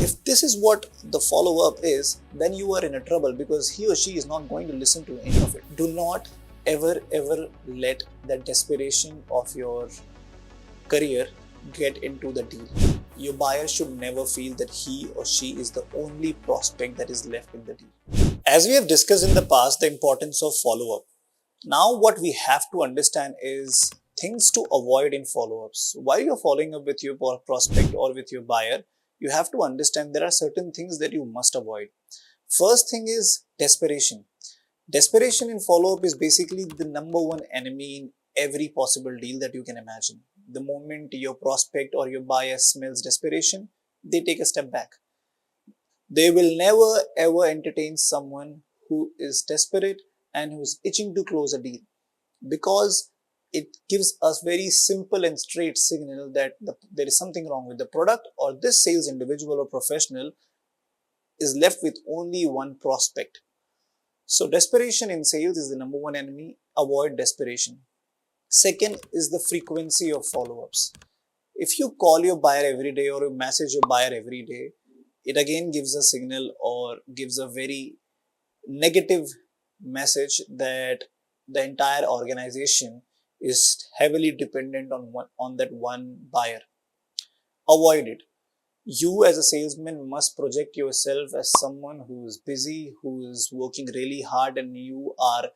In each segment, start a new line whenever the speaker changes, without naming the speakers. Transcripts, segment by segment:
If this is what the follow-up is, then you are in a trouble because he or she is not going to listen to any of it. Do not ever let that desperation of your career get into the deal. Your buyer should never feel that he or she is the only prospect that is left in the deal. As we have discussed in the past, the importance of follow-up. Now what we have to understand is things to avoid in follow-ups. While you're following up with your prospect or with your buyer, you have to understand there are certain things that you must avoid. First thing is desperation. Desperation in follow-up is basically the number one enemy in every possible deal that you can imagine. The moment your prospect or your buyer smells desperation, they take a step back. They will never ever entertain someone who is desperate and who is itching to close a deal, because it gives us very simple and straight signal that there is something wrong with the product, or this sales individual or professional is left with only one prospect. So desperation in sales is the number one enemy. Avoid desperation. Second is the frequency of follow-ups. If you call your buyer every day or you message your buyer every day, it again gives a signal or gives a very negative message that the entire organization is heavily dependent on that one buyer. Avoid it. You as a salesman must project yourself as someone who is busy, who is working really hard, and you are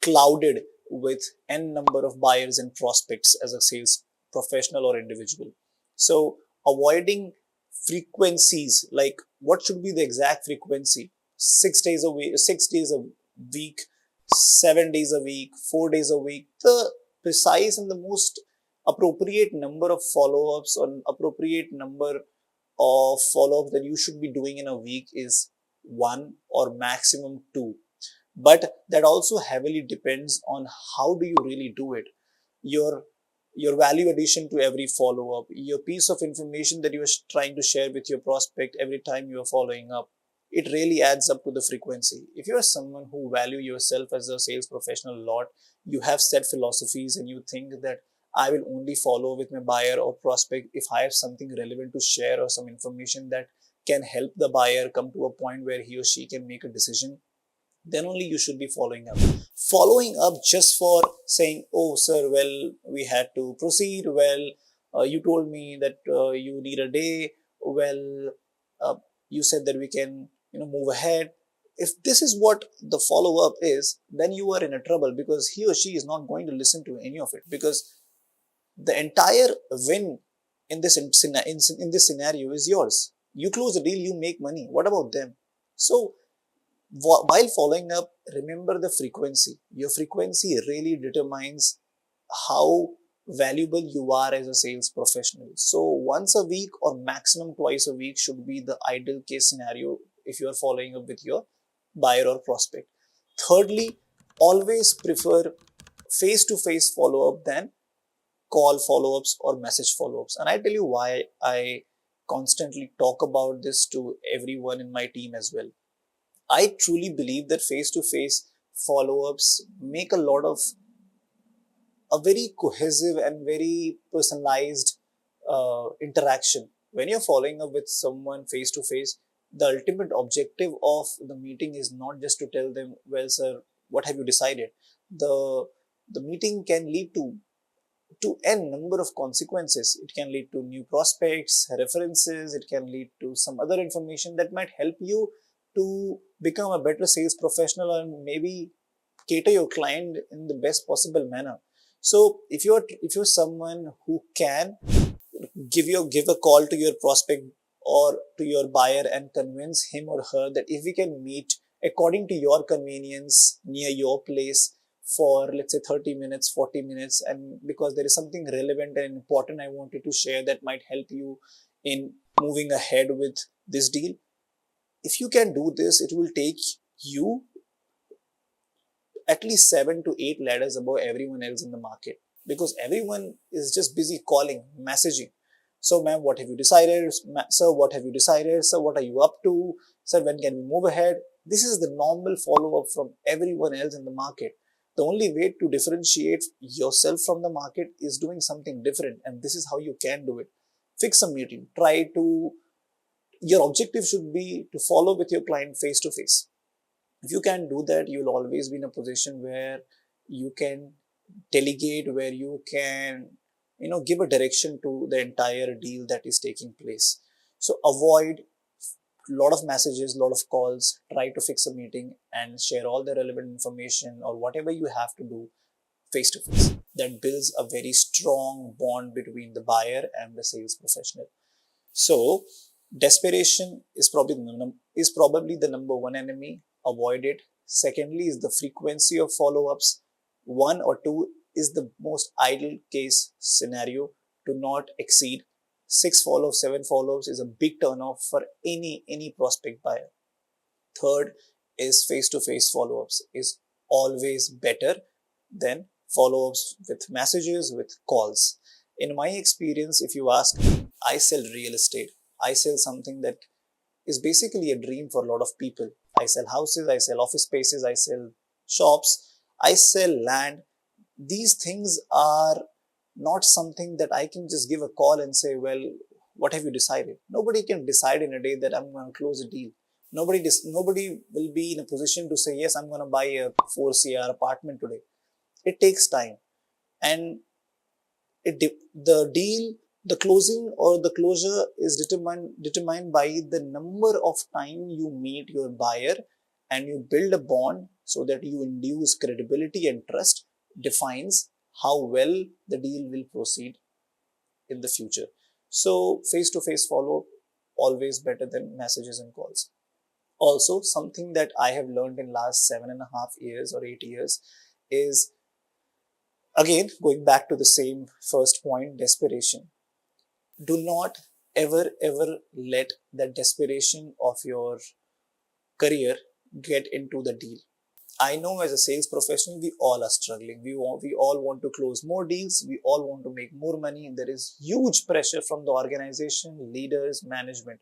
clouded with n number of buyers and prospects as a sales professional or individual. So avoiding frequencies, like what should be the exact frequency? 6 days a week, 6 days a week, 7 days a week, 4 days a week. The precise and the most appropriate number of follow-ups or appropriate number of follow-ups that you should be doing in a week is 1 or maximum 2. But that also heavily depends on how do you really do it. Your value addition to every follow-up, your piece of information that you are trying to share with your prospect every time you are following up, it really adds up to the frequency. If you are someone who value yourself as a sales professional a lot, you have set philosophies and you think that I will only follow with my buyer or prospect if I have something relevant to share or some information that can help the buyer come to a point where he or she can make a decision, then only you should be following up. Following up just for saying, oh sir, well, we had to proceed, well, you told me that you need a day, well, you said that we can move ahead. If this is what the follow up is, then you are in a trouble, because he or she is not going to listen to any of it, because the entire win in this scenario is yours. You close the deal, you make money. What about them? So while following up, remember the frequency. Your frequency really determines how valuable you are as a sales professional. So once a week or maximum twice a week should be the ideal case scenario if you are following up with your buyer or prospect. Thirdly, always prefer face-to-face follow-up than call follow-ups or message follow-ups. And I tell you why I constantly talk about this to everyone in my team as well. I truly believe that face-to-face follow-ups make a very cohesive and very personalized interaction. When you're following up with someone face-to-face, the ultimate objective of the meeting is not just to tell them, well, sir, what have you decided? The meeting can lead to n number of consequences. It can lead to new prospects, references, it can lead to some other information that might help you to become a better sales professional and maybe cater your client in the best possible manner. So if you're someone who can give a call to your prospect or to your buyer and convince him or her that if we can meet according to your convenience near your place for, let's say, 30 minutes, 40 minutes, and because there is something relevant and important I wanted to share that might help you in moving ahead with this deal. If you can do this, it will take you at least 7 to 8 ladders above everyone else in the market, because everyone is just busy calling, messaging. So, ma'am, what have you decided? Sir, what have you decided? Sir, what are you up to? Sir, when can we move ahead? This is the normal follow-up from everyone else in the market. The only way to differentiate yourself from the market is doing something different, and this is how you can do it. Fix a meeting. Try to your objective should be to follow with your client face to face. If you can do that, you'll always be in a position where you can delegate, where you can give a direction to the entire deal that is taking place. So avoid a lot of messages, a lot of calls. Try to fix a meeting and share all the relevant information or whatever you have to do face to face. That builds a very strong bond between the buyer and the sales professional. So desperation is probably the number one enemy. Avoid it. Secondly is the frequency of follow-ups. One or two is the most ideal case scenario. To not exceed 6 follow-ups, 7 follow-ups is a big turnoff for any prospect buyer. Third is face-to-face follow-ups is always better than follow-ups with messages, with calls. In my experience, if you ask me, I sell real estate. I sell something that is basically a dream for a lot of people. I sell houses, I sell office spaces, I sell shops, I sell land. These things are not something that I can just give a call and say, well, what have you decided? Nobody can decide in a day that I'm going to close a deal. Nobody will be in a position to say, yes, I'm going to buy a 4 CR apartment today. It takes time. And the deal, the closing or the closure is determined by the number of time you meet your buyer and you build a bond so that you induce credibility and trust, defines how well the deal will proceed in the future. So face-to-face follow-up always better than messages and calls. Also, something that I have learned in last 7.5 years or 8 years is, again, going back to the same first point, desperation. Do not ever let that desperation of your career get into the deal. I know as a sales professional, we all are struggling. We all want to close more deals. We all want to make more money. And there is huge pressure from the organization, leaders, management.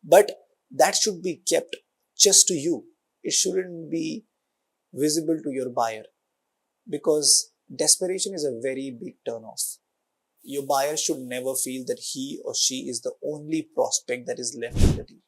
But that should be kept just to you. It shouldn't be visible to your buyer, because desperation is a very big turnoff. Your buyer should never feel that he or she is the only prospect that is left in the deal.